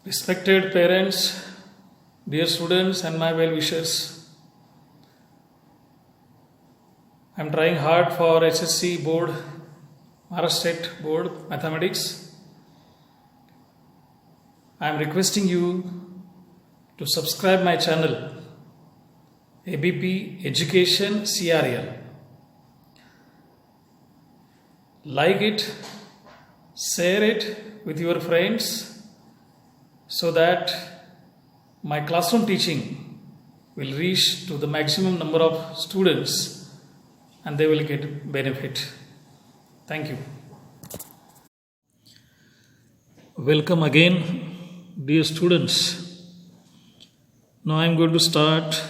Respected parents, dear students, and my well wishers, I am trying hard for HSC board, Maharashtra State Board Mathematics. I am requesting you to subscribe my channel ABP Education CRL. Like it, share it with your friends so that my classroom teaching will reach to the maximum number of students and they will get benefit. Thank you. Welcome again, dear students. Now I am going to start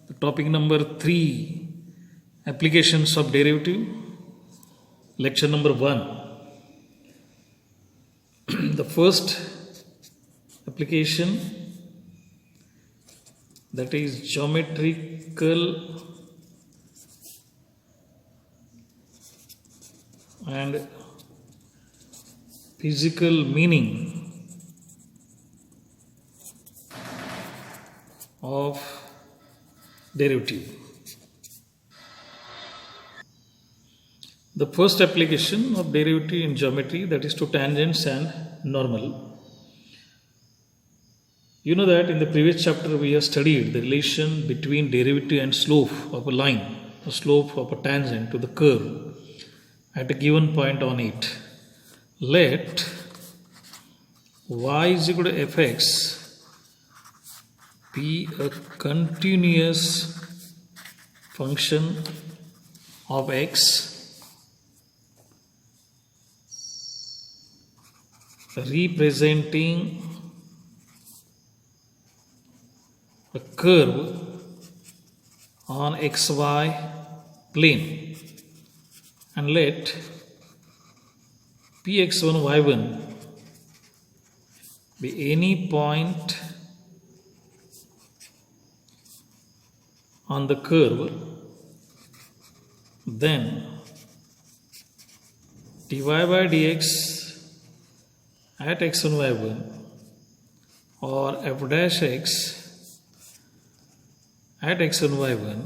the topic number 3, applications of derivative, lecture number 1. The first application, that is geometrical and physical meaning of derivative. The first application of derivative in geometry, that is to tangents and normal. You know that in the previous chapter we have studied the relation between derivative and slope of a line, the slope of a tangent to the curve at a given point on it. Let y is equal to fx be a continuous function of x representing a curve on xy plane, and let px1 y1 be any point on the curve, then dy by dx at x1 y1 or f dash x at x1 y1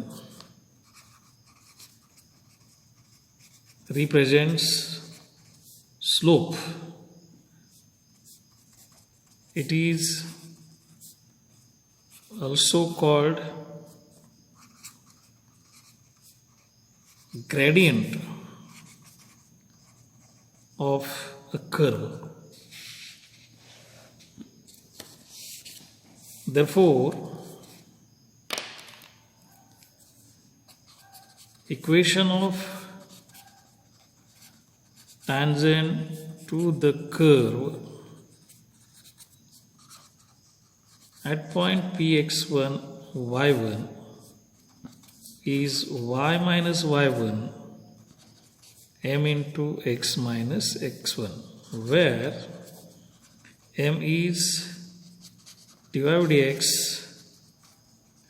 represents slope. It is also called gradient of a curve. Therefore, equation of tangent to the curve at point px1 y1 is y minus y1 m into x minus x1, where m is dy by dx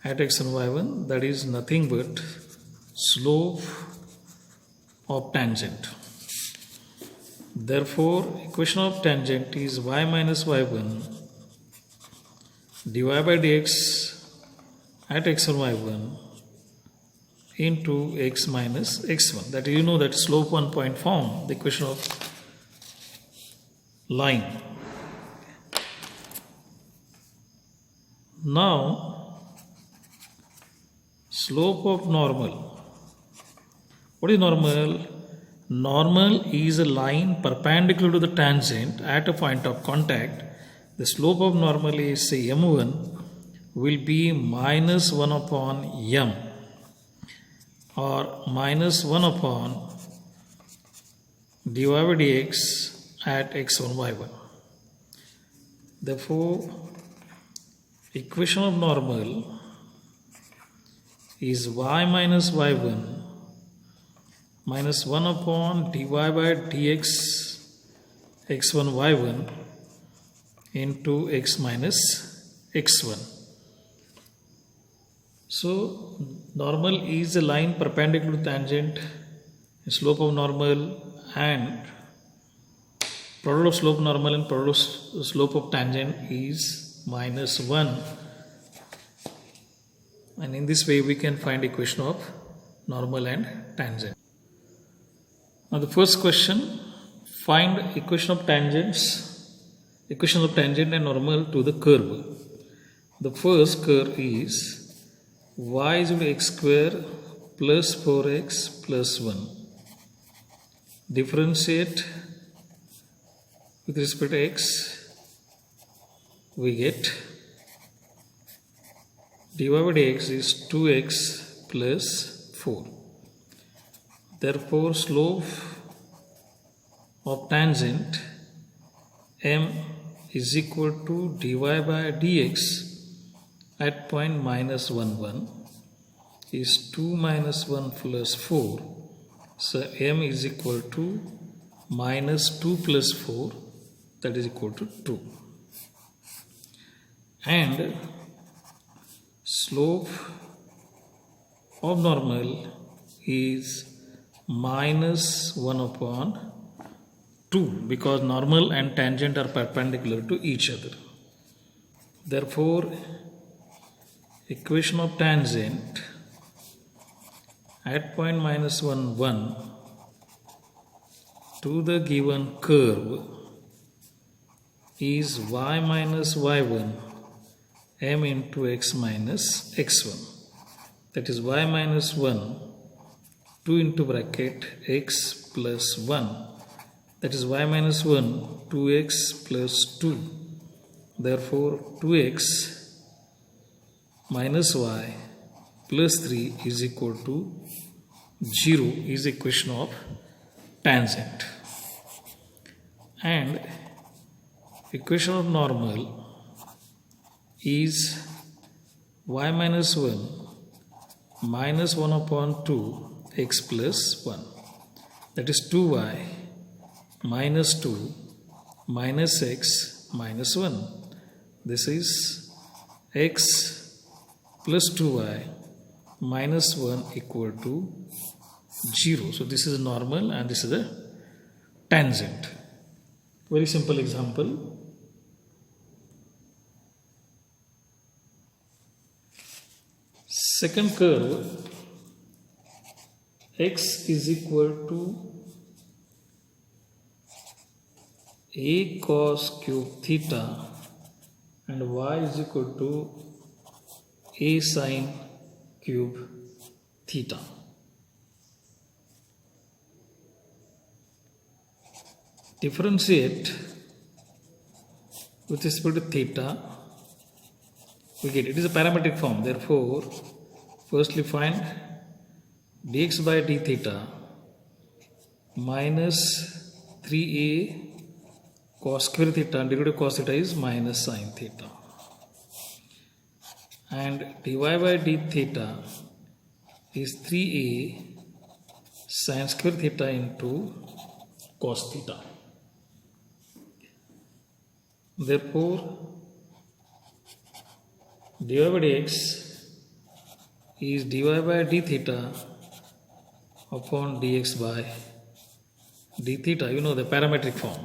at x1 y1, that is nothing but slope of tangent. Therefore, equation of tangent is y minus y1 dy by dx at x1 y1 into x minus x1. That you know that slope one point form the equation of line. Now, slope of normal. What is normal? Normal is a line perpendicular to the tangent at a point of contact. The slope of normal is, say, m1 will be minus 1 upon m or minus 1 upon dy by dx at x1 y1. Therefore, equation of normal is y minus y1 minus 1 upon dy by dx x1 y1 into x minus x1. So, normal is a line perpendicular to tangent, slope of normal and Product of slope normal and product of slope of tangent is -1, and in this way we can find equation of normal and tangent. Now the first question, find equation of tangent and normal to the curve. The first curve is y is equal to x square plus 4x plus 1. Differentiate with respect to x, we get dy by dx is 2x plus 4. Therefore, slope of tangent m is equal to dy by dx at point -1 1 is 2 minus 1 plus 4. So m is equal to -2 plus 4, that is equal to 2. And slope of normal is -1 upon 2, because normal and tangent are perpendicular to each other. Therefore, equation of tangent at point -1 1 to the given curve is y minus y1 m into x minus x1. That is y minus 1, 2 into bracket x plus 1. That is y minus 1, 2x plus 2. Therefore, 2x minus y plus 3 is equal to 0 is equation of tangent. And equation of normal is y minus 1 minus 1 upon 2 x plus 1. That is 2y minus 2 minus x minus 1. This is x plus 2y minus 1 equal to 0. So this is normal and this is a tangent. Very simple example. Second curve, x is equal to a cos cube theta and y is equal to a sin cube theta. Differentiate with respect to theta, we get it is a parametric form. Therefore, firstly find dx by d theta minus 3a cos square theta, and derivative cos theta is minus sin theta. And dy by d theta is 3a sin square theta into cos theta. Therefore, dy by dx is dy by d theta upon dx by d theta. You know the parametric form.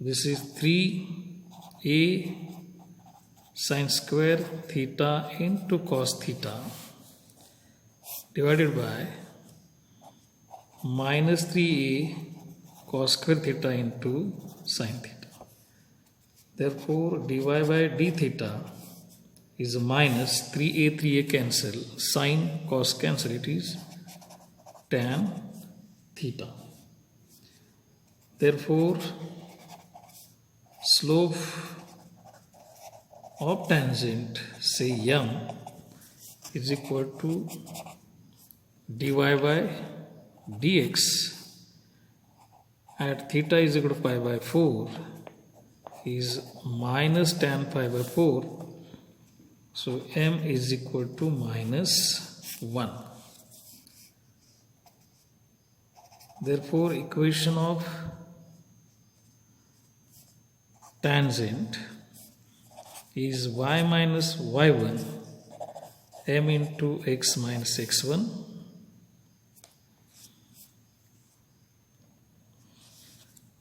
This is 3a sin square theta into cos theta divided by minus 3a cos square theta into sin theta. Therefore, dy by d theta is minus 3a cancel, sin cos cancel, it is tan theta. Therefore, slope of tangent, say m, is equal to dy by dx at theta is equal to pi by 4 is minus tan pi by 4. So m is equal to minus 1. Therefore, equation of tangent is y minus y1 m into x minus x1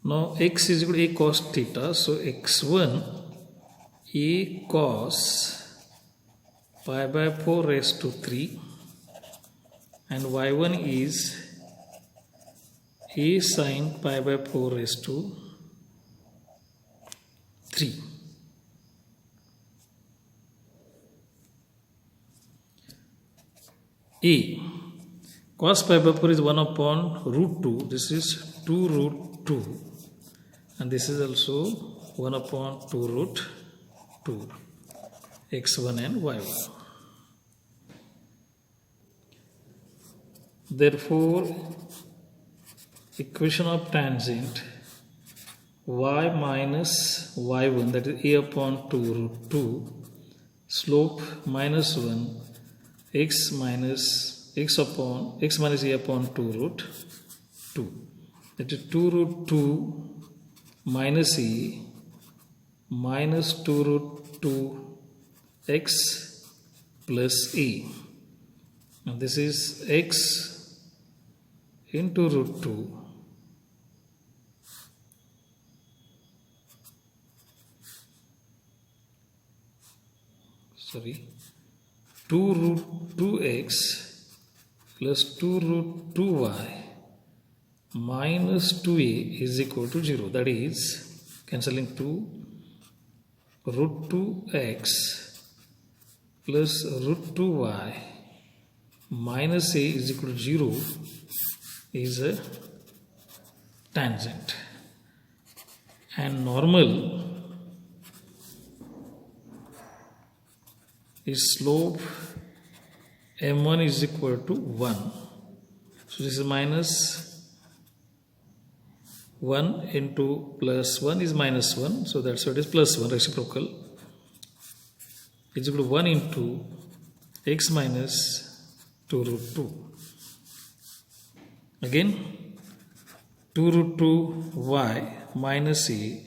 Now x is equal to a cos theta. So x1 a cos pi by 4 raised to 3 and y1 is a sin pi by 4 raised to 3. A cos pi by 4 is 1 upon root 2. This is 2 root 2 and this is also 1 upon 2 root 2, x1 and y1. Therefore, equation of tangent y minus y1, that is a upon 2 root 2, slope minus 1, x minus a upon 2 root 2. That is 2 root 2 minus a minus 2 root 2 x plus a. And this is x into root 2 2 root 2x plus 2 root 2y minus 2a is equal to 0. That is, cancelling 2 root 2x plus root 2y minus a is equal to 0 is a tangent. And normal is slope m1 is equal to 1. So this is minus 1 into plus 1 is minus 1. So that's why it is plus 1, reciprocal. Is equal to 1 into x minus 2 root 2. Again 2 root 2 y minus a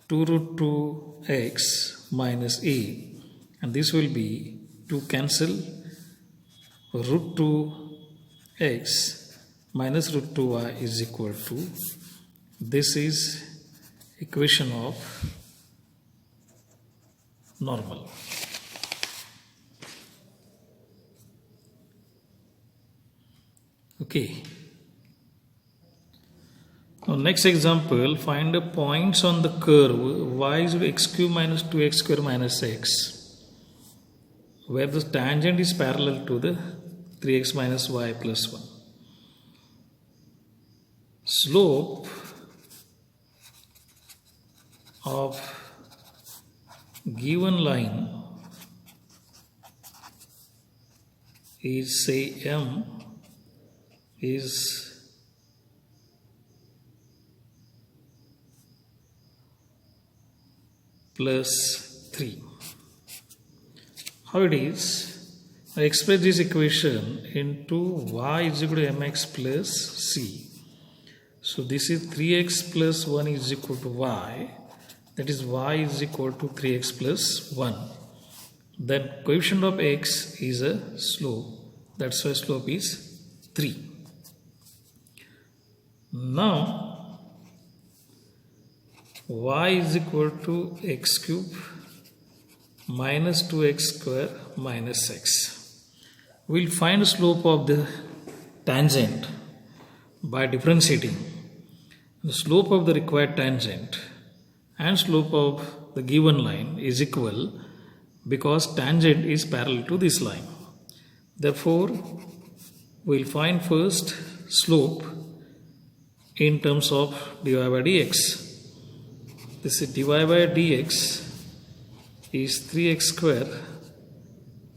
2 root 2 x minus a, and this will be to cancel root 2 x minus root 2 y is equal to, this is equation of normal. Okay. Now next example, find the points on the curve y is equal to x cube minus 2x square minus x, where the tangent is parallel to the 3x minus y plus 1. Slope of given line is, say, m is plus 3. How it is? I express this equation into y is equal to mx plus c. So this is 3x plus 1 is equal to y. That is y is equal to 3x plus 1. Then coefficient of x is a slope. That's why slope is 3. Now y is equal to x cube minus 2x square minus x. We will find the slope of the tangent by differentiating the slope of the required tangent and slope of the given line is equal because tangent is parallel to this line. Therefore, we will find first slope in terms of dy by dx. This is dy by dx is 3x square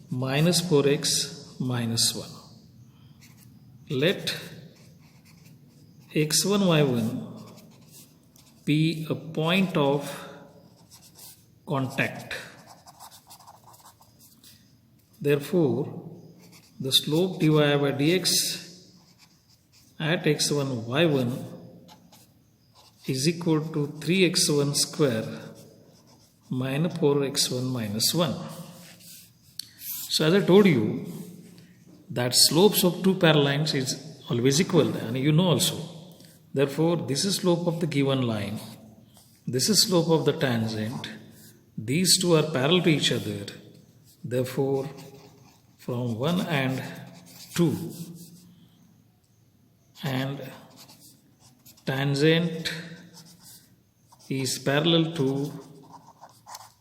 minus 4x minus 1. Let x1 y1 be a point of contact. Therefore, the slope dy by dx at x1 y1 is equal to 3x1 square minus 4x1 minus 1. So as I told you that slopes of two parallel lines is always equal, and you know also Therefore, this is slope of the given line. This is slope of the tangent. These two are parallel to each other. Therefore, from 1 and 2, and tangent is parallel to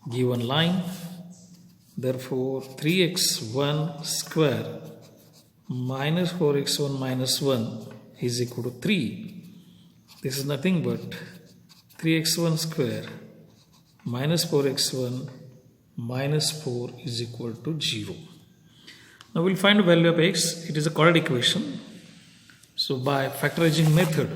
given line. Therefore, 3x1 square minus 4x1 minus 1 is equal to 3. This is nothing but 3x1 square minus 4x1 minus 4 is equal to 0. Now we'll find the value of x. It is a quadratic equation. So by factorizing method,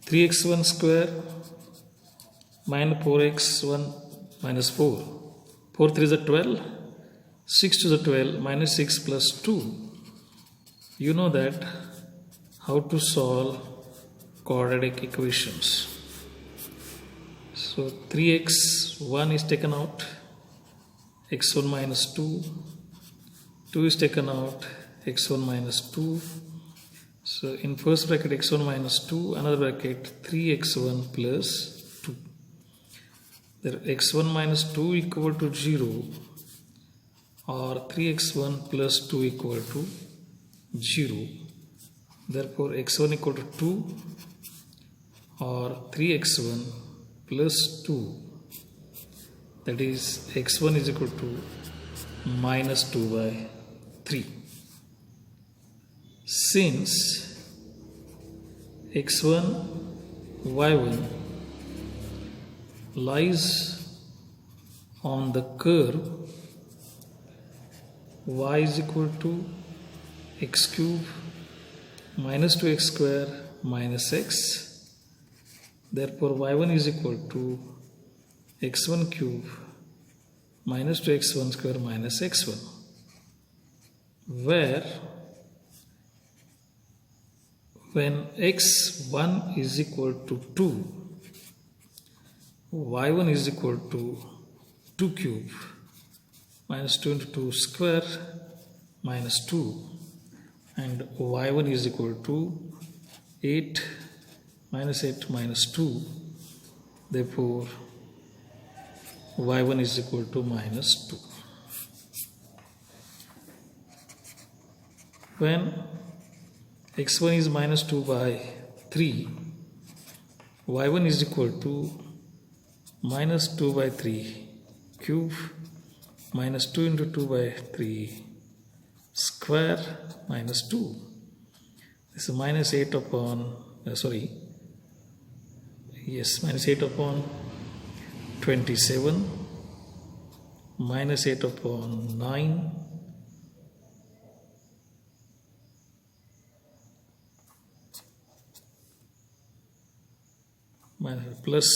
three x1 square minus 4x1 minus 4. 4 3 is a 12. 6 to the 12 minus 6 plus 2. You know that how to solve quadratic equations. So 3x1 is taken out, x1 minus 2, 2 is taken out, x1 minus 2. So in first bracket x1 minus 2, another bracket 3x1 plus 2. There x1 minus 2 equal to 0 or 3x1 plus 2 equal to 0. Therefore x1 equal to 2 or 3x1 plus 2, that is x1 is equal to minus 2 by 3. Since x1 y1 lies on the curve y is equal to x cube minus 2x square minus x. Therefore, y1 is equal to x1 cube minus 2x1 square minus x1, where when x1 is equal to 2, y1 is equal to 2 cube minus 2 into 2 square minus 2, and y1 is equal to 8 minus 8 minus 2. Therefore, y1 is equal to minus 2. When x1 is minus 2 by 3, y1 is equal to minus 2 by 3 cube minus 2 into 2 by 3 square minus 2. This is minus 8 upon, minus 8 upon 27 minus 8 upon 9 minus plus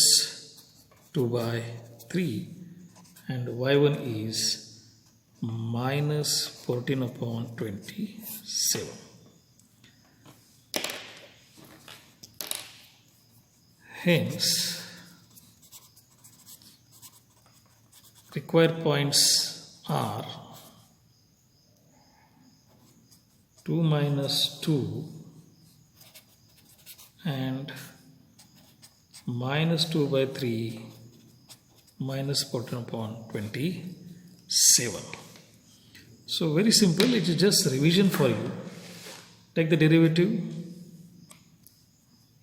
2 by 3, and y1 is minus 14 upon 27. Hence, required points are 2 minus 2 and minus 2 by 3 minus 14 upon 27. So very simple, it is just revision for you. Take the derivative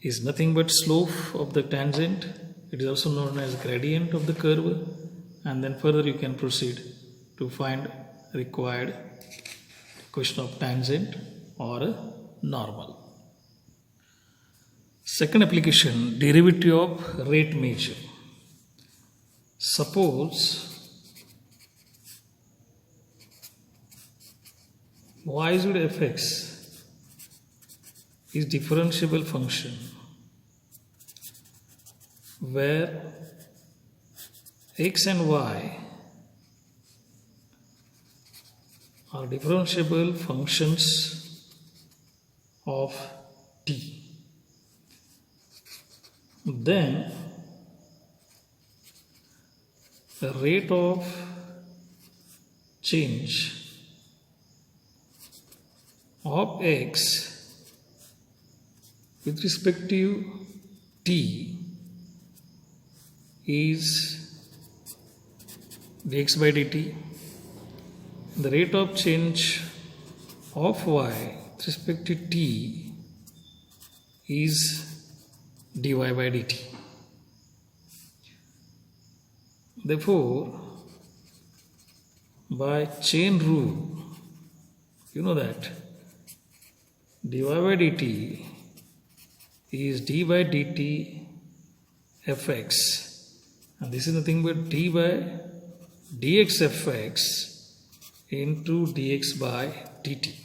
is nothing but slope of the tangent. It is also known as gradient of the curve, and then further you can proceed to find required equation of tangent or a normal. Second application, derivative of rate measure. Suppose y z fx is differentiable function where x and y are differentiable functions of t. Then the rate of change of x with respect to t is dx by dt. The rate of change of y with respect to t is dy by dt. Therefore, by chain rule, you know that dy by dt is d by dt fx, and this is nothing but d by dx fx into dx by dt.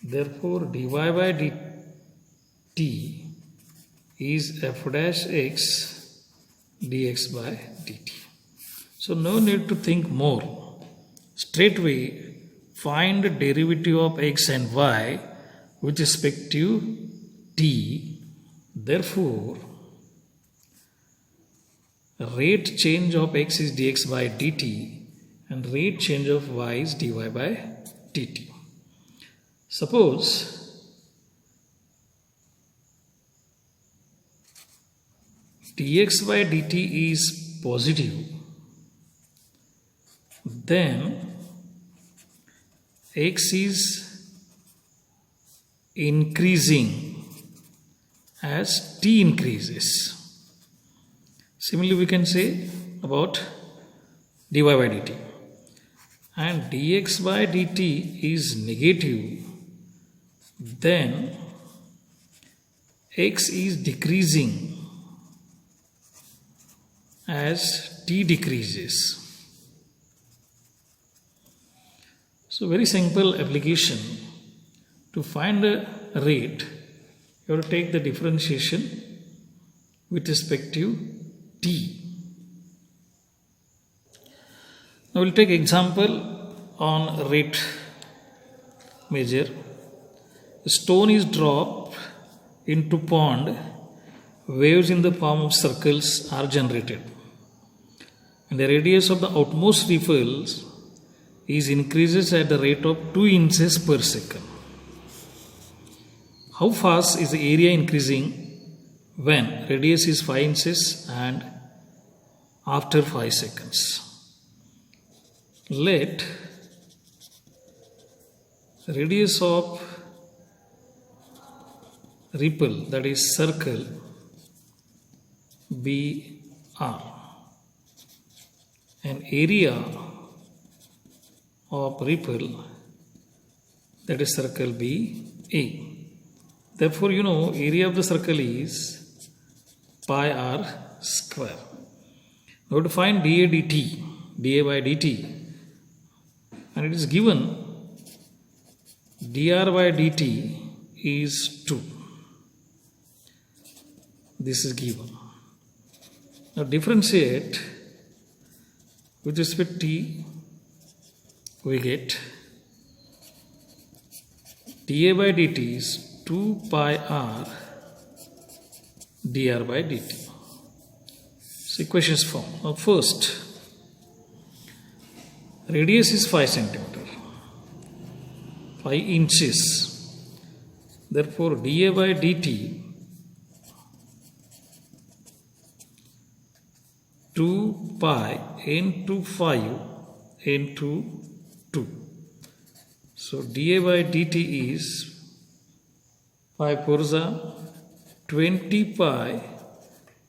Therefore, dy by dt is f dash x dx by dt. So no need to think more. Straightway find the derivative of x and y with respect to t. Therefore, rate change of x is dx by dt and rate change of y is dy by dt. Suppose dx by dt is positive, then x is increasing as t increases. Similarly, we can say about dy by dt. And dx by dt is negative, then x is decreasing as t decreases. So very simple application. To find a rate, you have to take the differentiation with respect to t. Now we'll take example on rate measure. A stone is dropped into pond. Waves in the form of circles are generated, and the radius of the outmost ripples is increases at the rate of 2 inches per second. How fast is the area increasing when radius is 5 inches and after 5 seconds? Let radius of ripple, that is circle, be r, and area of ripple, that is circle, be a. Therefore, you know area of the circle is pi r square. Now to find dA dt, dA by dt, and it is given dr by dt is 2. This is given. Now differentiate with respect to t, we get dA by dt is 2 pi r dr by dt. So equations form. Now first, radius is 5 centimeter, 5 inches. Therefore, dA by dt 2 pi into 5 into 2. So dA by dt is 5 4 20 pi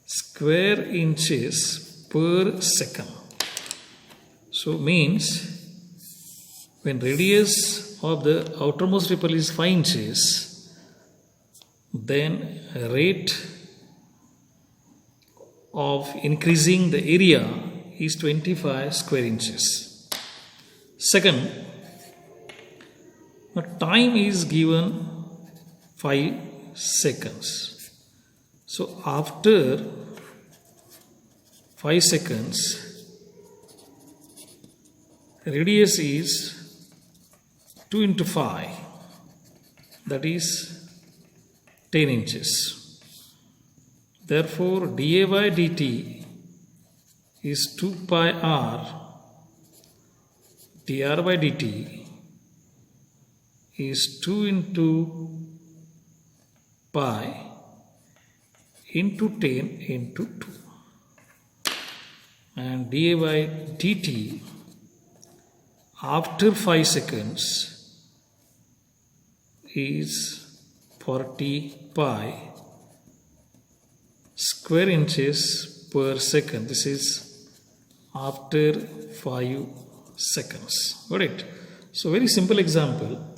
square inches per second. So means when radius of the outermost ripple is 5 inches, then rate of increasing the area is 25 square inches. Second, the time is given 5 seconds. So after 5 seconds, radius is 2 into 5, that is 10 inches. Therefore, dA by dt is 2 pi r dr by dt is 2 into pi into 10 into 2. And dA by dt after 5 seconds is 40 pi square inches per second. This is after 5 seconds. Got it? So very simple example.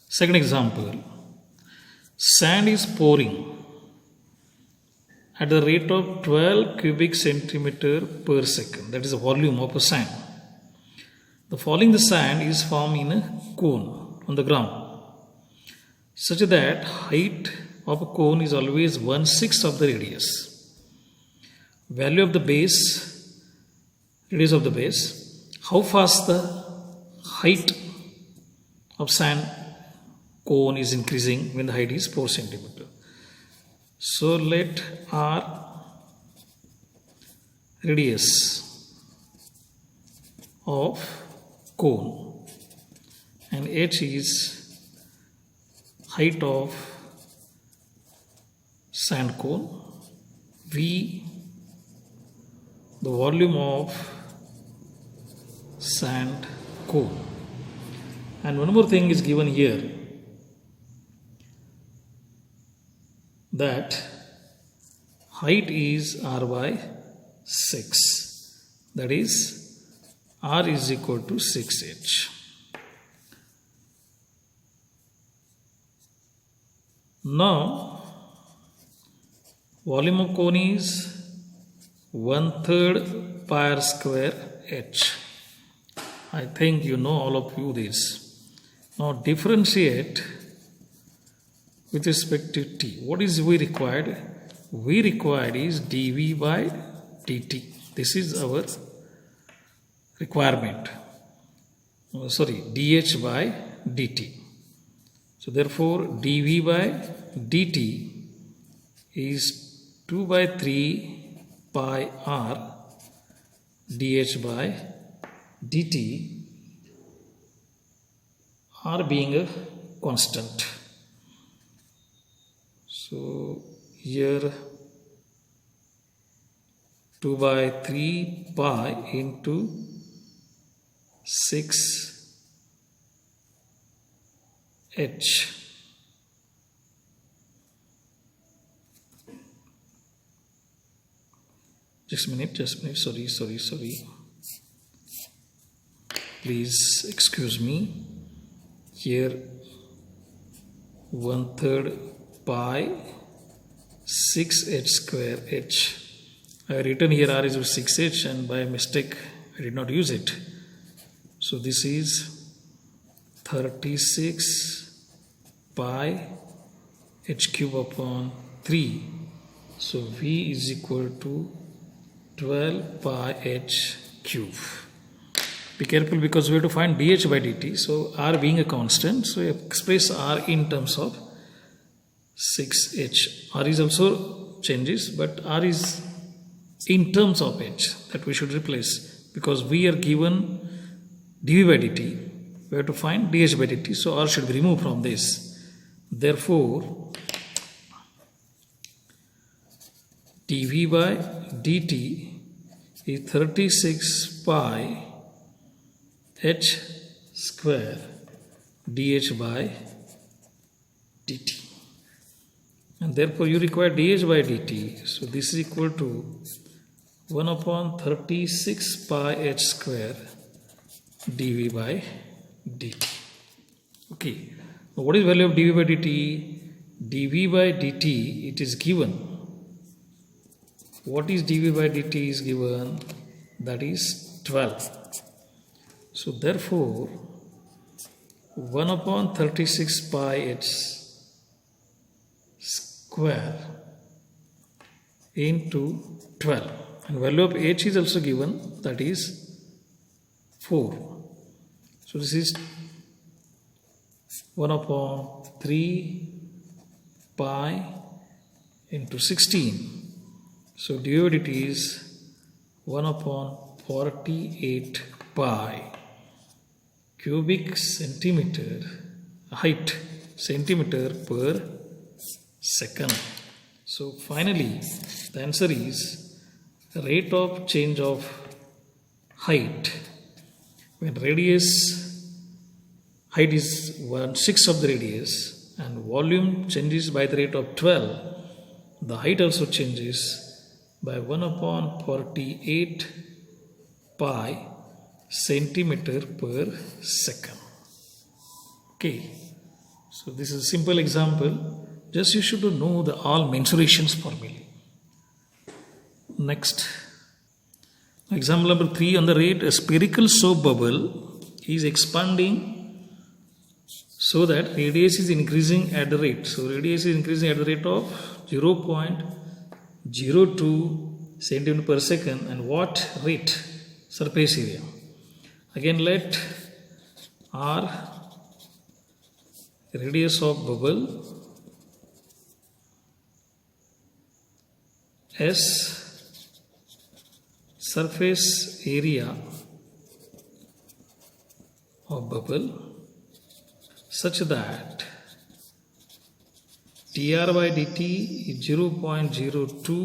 Second example. Sand is pouring at the rate of 12 cubic centimeter per second. That is the volume of a sand. The falling the sand is formed in a cone on the ground, such that height of a cone is always 1/6 of the radius. Value of the base, radius of the base. How fast the height of sand cone is increasing when the height is 4 centimeter. So let R radius of cone and H is height of sand cone, V the volume of sand cone. And one more thing is given here, that height is R by 6. That is R is equal to 6H. Now volume of cone is 1/3 pi r square H. I think you know, all of you, this. Now differentiate with respect to t. What is we required? We required is dV by dt. This is our requirement. dH by dt. So therefore dV by dt is 2 by 3 pi r dH by dt, r being a constant. So here 2 by 3 pi into 6H. Just a minute, sorry. Please excuse me. Here 1/3 pi 6H square H. I have written here R is 6H and by mistake I did not use it. So this is 36 pi H cube upon 3. So V is equal to 12 pi H cube. Be careful because we have to find dH by dt. So R being a constant, so you express R in terms of 6H. R is also changes, but R is in terms of H that we should replace, because we are given dV by dt. We have to find dH by dt. So R should be removed from this. Therefore, dV by dt is 36 pi H square dH by dt. And therefore you require dH by dt. So this is equal to 1 upon 36 pi H square dV by dt. Okay. Now what is value of dV by dt? dV by dt, it is given. What is dV by dt is given? That is 12. So therefore 1 upon 36 pi H square into 12. And value of H is also given, that is 4. So this is 1 upon 3 pi into 16. So dV by dt is 1 upon 48 pi cubic centimeter height centimeter per second. So finally the answer is rate of change of height when radius height is 1/6 of the radius and volume changes by the rate of 12, the height also changes by 1/48 pi centimeter per second. Okay, so this is a simple example. Just you should know the all mensurations formulae. Next, example number 3 on the rate a spherical soap bubble is expanding so that radius is increasing at the rate. So radius is increasing at the rate of 0.02 centimeter per second, and what rate? Surface area. Again, let R radius of bubble, S surface area of bubble, such that dr by dt is 0.02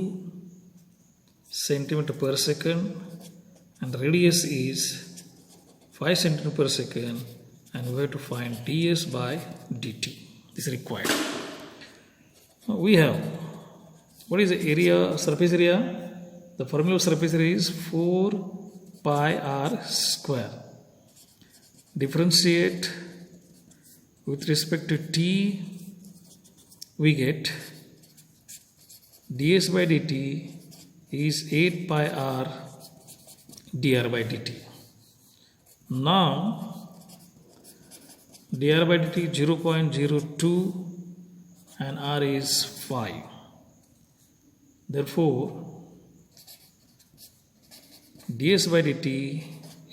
centimeter per second and radius is 5 centimeter per second, and we have to find ds by dt. This is required. Now we have, what is the area, surface area? The formula of surface area is 4 pi r square. Differentiate with respect to t, we get ds by dt is 8 pi r dr by dt. Now dr by dt is 0.02 and r is 5. Therefore ds by dt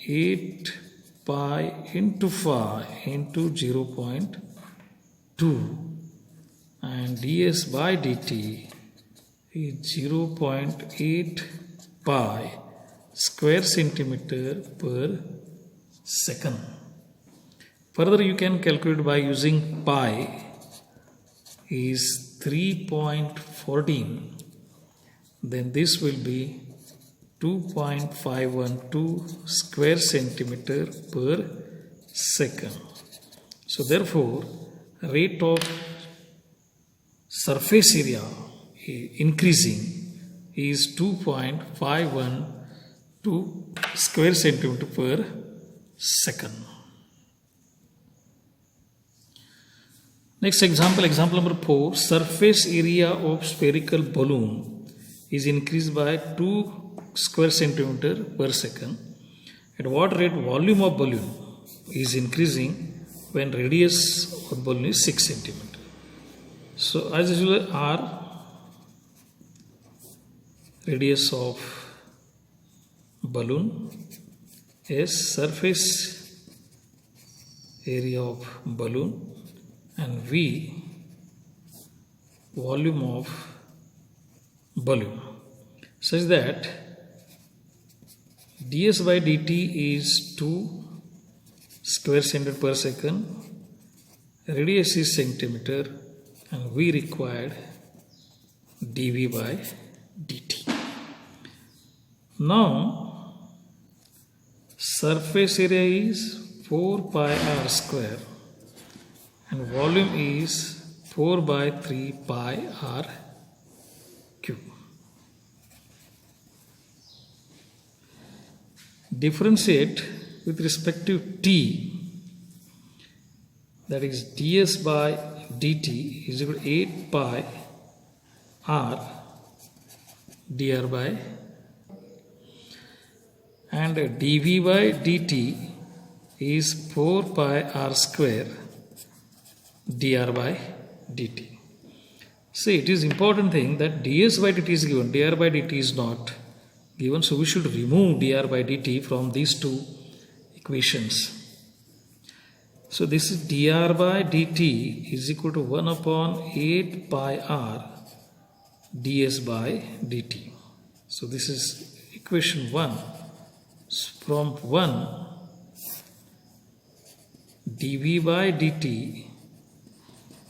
8 pi into 5 into 0.2 and ds by dt is 0.8 pi square centimeter per second. Further you can calculate by using pi is 3.14, then this will be 2.512 square centimeter per second. So therefore rate of surface area increasing is 2.512 square centimeter per second. Next example, example number 4. Surface area of spherical balloon is increased by 2 square centimeter per second. At what rate volume of balloon is increasing when radius of balloon is 6 centimeter? So as usual, R radius of balloon, S surface area of balloon, and V volume of balloon, such that ds by dt is 2 square centimeter per second, radius is centimeter, and we required dv by dt. Now surface area is 4 pi r square and volume is 4 by 3 pi r cube. Differentiate with respect to t, that is ds by dt is equal to 8 pi r dr by, and dv by dt is 4 pi r square dr by dt. See, it is important thing that ds by dt is given, dr by dt is not given, so we should remove dr by dt from these two equations. So this is dr by dt is equal to 1/8 pi r ds by dt. So this is equation 1. from 1 dv by dt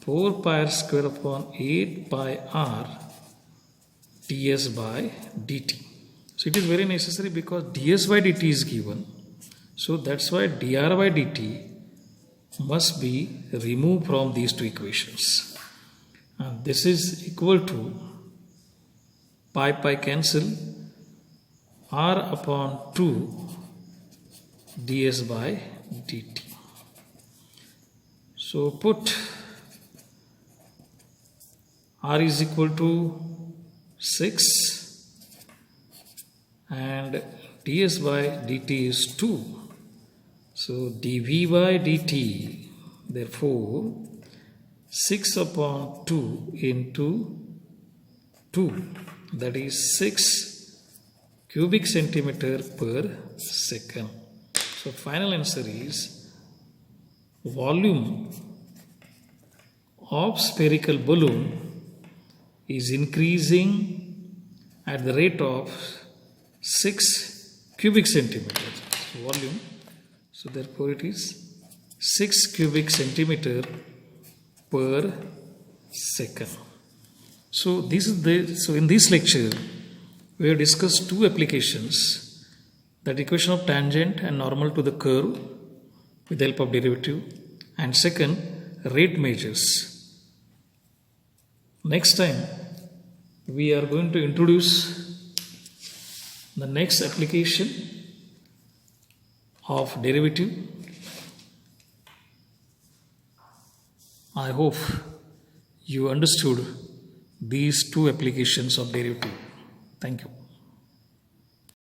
4 pi r square upon 8 pi r ds by dt. So it is very necessary because ds by dt is given. So that's why dr by dt must be removed from these two equations. And this is equal to pi cancel r upon 2 ds by dt. So put r is equal to 6 and ds by dt is 2. So dv by dt, therefore 6 upon 2 into 2, that is 6 cubic centimeter per second. So final answer is volume of spherical balloon is increasing at the rate of 6 cubic centimeters. So volume, so therefore it is 6 cubic centimeter per second. So in this lecture we have discussed two applications, that equation of tangent and normal to the curve with the help of derivative, and second, rate measures. Next time we are going to introduce the next application of derivative. I hope you understood these two applications of derivative. Thank you.